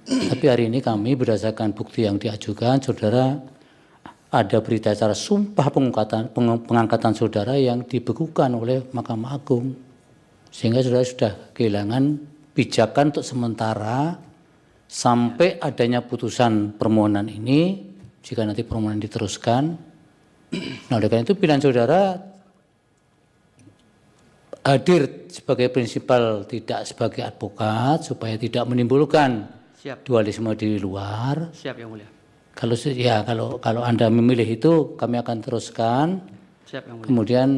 Tapi hari ini kami berdasarkan bukti yang diajukan, saudara ada berita acara sumpah pengangkatan saudara yang dibekukan oleh Mahkamah Agung. Sehingga saudara sudah kehilangan pijakan untuk sementara sampai adanya putusan permohonan ini. Jika nanti permohonan diteruskan, nah oleh karena itu pilihan saudara hadir sebagai prinsipal, tidak sebagai advokat, supaya tidak menimbulkan dualisme di luar. Siap Yang Mulia. Kalau Anda memilih itu, kami akan teruskan. Siap Yang Mulia. Kemudian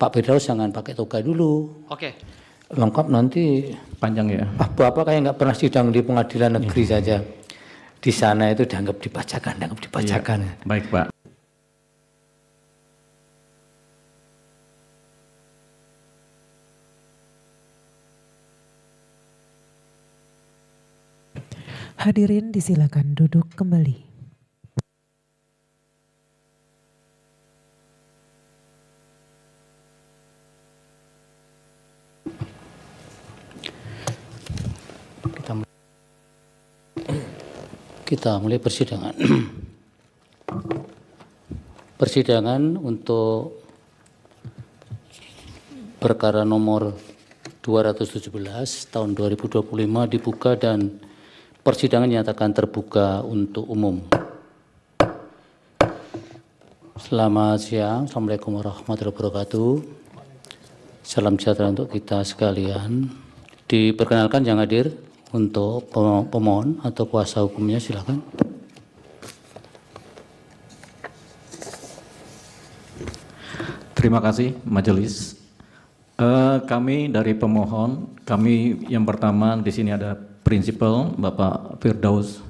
Pak Firdaus jangan pakai toga dulu. Oke. Lengkap nanti panjang ya. Bapak kayak nggak pernah sidang di pengadilan negeri saja. Di sana itu dianggap dibacakan. Iya. Baik Pak. Hadirin disilakan duduk kembali. Kita mulai persidangan. Persidangan untuk perkara nomor 217 tahun 2025 dibuka dan persidangan nyatakan terbuka untuk umum. Selamat siang, Assalamualaikum warahmatullahi wabarakatuh. Salam sejahtera untuk kita sekalian. Diperkenalkan yang hadir untuk pemohon atau kuasa hukumnya, silakan. Terima kasih majelis. Kami dari pemohon, kami yang pertama di sini ada prinsipal Bapak Firdaus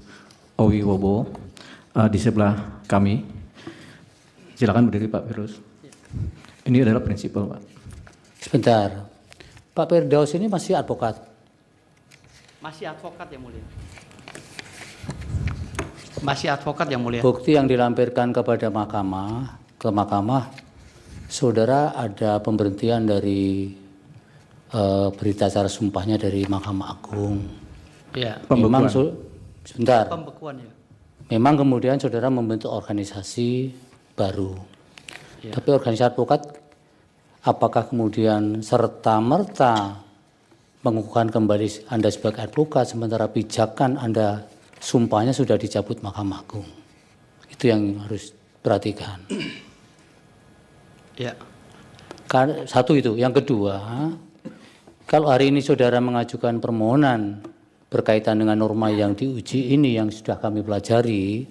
Owiwobo di sebelah kami. Silakan berdiri Pak Firdaus. Ini adalah prinsipal Pak. Sebentar, Pak Firdaus ini masih advokat? Masih advokat Yang Mulia. Masih advokat Yang Mulia. Bukti yang dilampirkan kepada mahkamah, saudara ada pemberhentian dari berita acara sumpahnya dari Mahkamah Agung. Ya. Memang sebentar. Pembekuan ya. Memang kemudian saudara membentuk organisasi baru. Ya. Tapi organisasi advokat apakah kemudian serta-merta mengukuhkan kembali Anda sebagai advokat sementara pijakan Anda sumpahnya sudah dicabut Mahkamah Agung? Itu yang harus perhatikan. Ya. Satu itu. Yang kedua, kalau hari ini saudara mengajukan permohonan berkaitan dengan norma yang diuji ini yang sudah kami pelajari,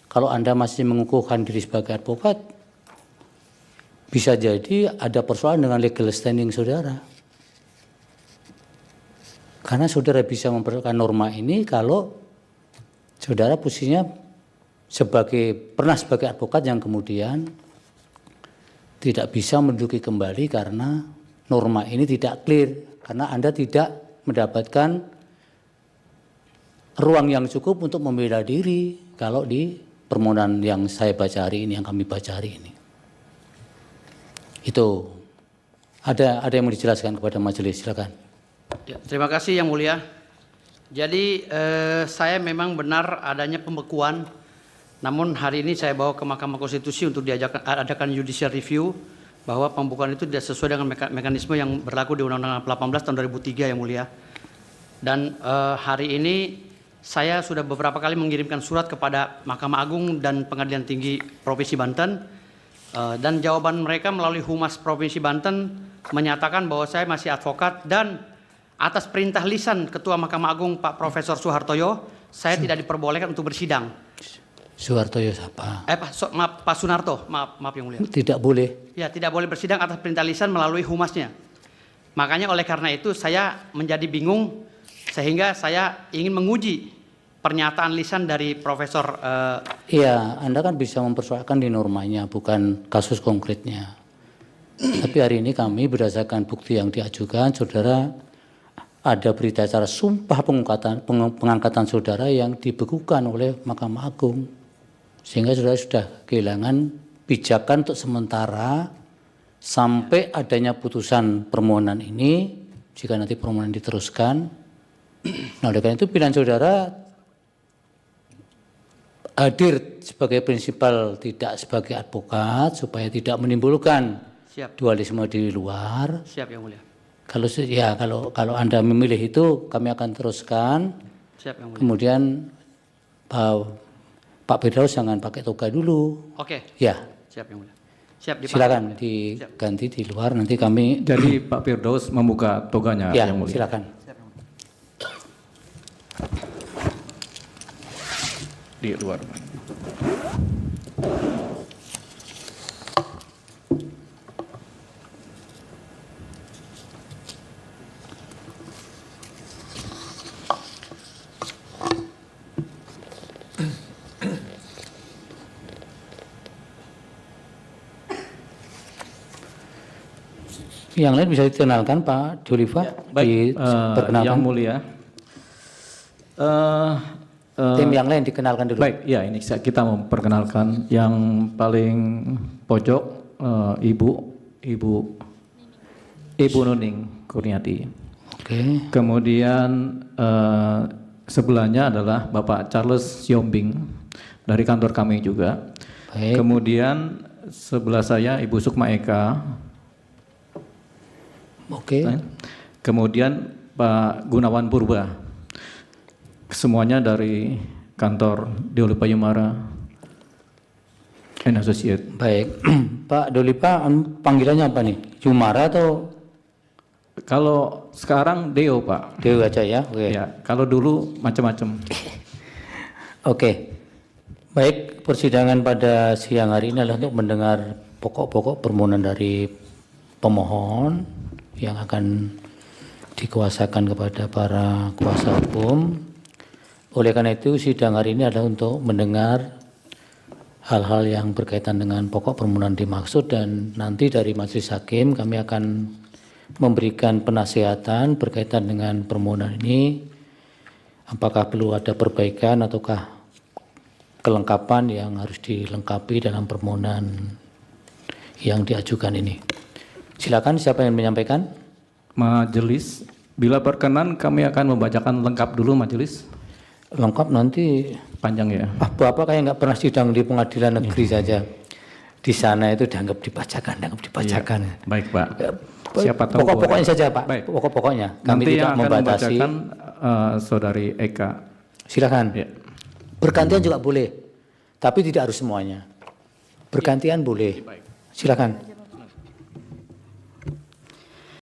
kalau Anda masih mengukuhkan diri sebagai advokat, bisa jadi ada persoalan dengan legal standing saudara. Karena saudara bisa mempersoalkan norma ini kalau saudara posisinya pernah sebagai advokat yang kemudian tidak bisa menduduki kembali karena norma ini tidak clear, karena Anda tidak mendapatkan ruang yang cukup untuk membela diri kalau di permohonan yang saya baca hari ini, yang kami baca hari ini. Itu ada yang mau dijelaskan kepada majelis, silakan. Ya, terima kasih Yang Mulia. Jadi saya memang benar adanya pembekuan, namun hari ini saya bawa ke Mahkamah Konstitusi untuk adakan judicial review bahwa pembekuan itu tidak sesuai dengan mekanisme yang berlaku di Undang-Undang 18 tahun 2003 Yang Mulia. Dan hari ini saya sudah beberapa kali mengirimkan surat kepada Mahkamah Agung dan Pengadilan Tinggi Provinsi Banten, dan jawaban mereka melalui Humas Provinsi Banten menyatakan bahwa saya masih advokat, dan atas perintah lisan Ketua Mahkamah Agung Pak Profesor Suhartoyo, saya tidak diperbolehkan untuk bersidang. Suhartoyo siapa? Pak Sunarto, maaf Yang Mulia. Tidak boleh. Ya, tidak boleh bersidang atas perintah lisan melalui humasnya. Makanya oleh karena itu saya menjadi bingung, sehingga saya ingin menguji pernyataan lisan dari Profesor. Iya, Anda kan bisa mempersoalkan di normanya, bukan kasus konkretnya. Tapi hari ini kami berdasarkan bukti yang diajukan, saudara ada berita acara sumpah pengangkatan saudara yang dibekukan oleh Mahkamah Agung. Sehingga saudara sudah kehilangan pijakan untuk sementara sampai adanya putusan permohonan ini. Jika nanti permohonan diteruskan, Nah, oleh karena itu pilihan saudara hadir sebagai prinsipal, tidak sebagai advokat, supaya tidak menimbulkan Siap. dualisme di luar. Siap Yang Mulia. Kalau Anda memilih itu, kami akan teruskan. Siap Yang Mulia. Kemudian Pak Firdaus jangan pakai toga dulu. Oke. Ya, Siap Yang Mulia. Siap dipakai. silakan diganti di luar, nanti kami. Jadi Pak Firdaus membuka toganya Ya, yang mulia. silakan. Di luar. Yang lain bisa dikenalkan Pak Doliva, Baik, diperkenalkan. yang mulia. Tim yang lain dikenalkan dulu. Baik, ya ini kita memperkenalkan yang paling pojok Ibu Nuning Kurniati. Oke. Kemudian sebelahnya adalah Bapak Charles Siombing dari kantor kami juga. Baik. Kemudian sebelah saya Ibu Sukma Eka. Oke. Kemudian Pak Gunawan Purba. Semuanya dari kantor Deoli Payumara and Associate. Baik. Pak Doliva, panggilannya apa nih? Jumara atau Kalau sekarang Deo Pak. Dewi aja ya? Oke. Ya, kalau dulu macam-macam. Oke. Baik, persidangan pada siang hari ini adalah untuk mendengar pokok-pokok permohonan dari pemohon yang akan dikuasakan kepada para kuasa hukum. Oleh karena itu, sidang hari ini adalah untuk mendengar hal-hal yang berkaitan dengan pokok permohonan dimaksud, dan nanti dari majelis hakim kami akan memberikan penasihatan berkaitan dengan permohonan ini, apakah perlu ada perbaikan ataukah kelengkapan yang harus dilengkapi dalam permohonan yang diajukan ini. Silakan, siapa yang menyampaikan? Majelis, bila berkenan kami akan membacakan lengkap dulu majelis. Lengkap nanti. Panjang ya. Bapak kayak nggak pernah sidang di pengadilan negeri saja. Di sana itu dianggap dibacakan. Iya. Baik Pak. Siapa tahu. Pokok-pokoknya saja Pak. Baik. Pokok-pokoknya. Kami Nanti tidak yang akan membatasi. membacakan Saudari Eka. Silakan. Ya. Bergantian juga boleh, tapi tidak harus semuanya. Bergantian boleh. Silakan.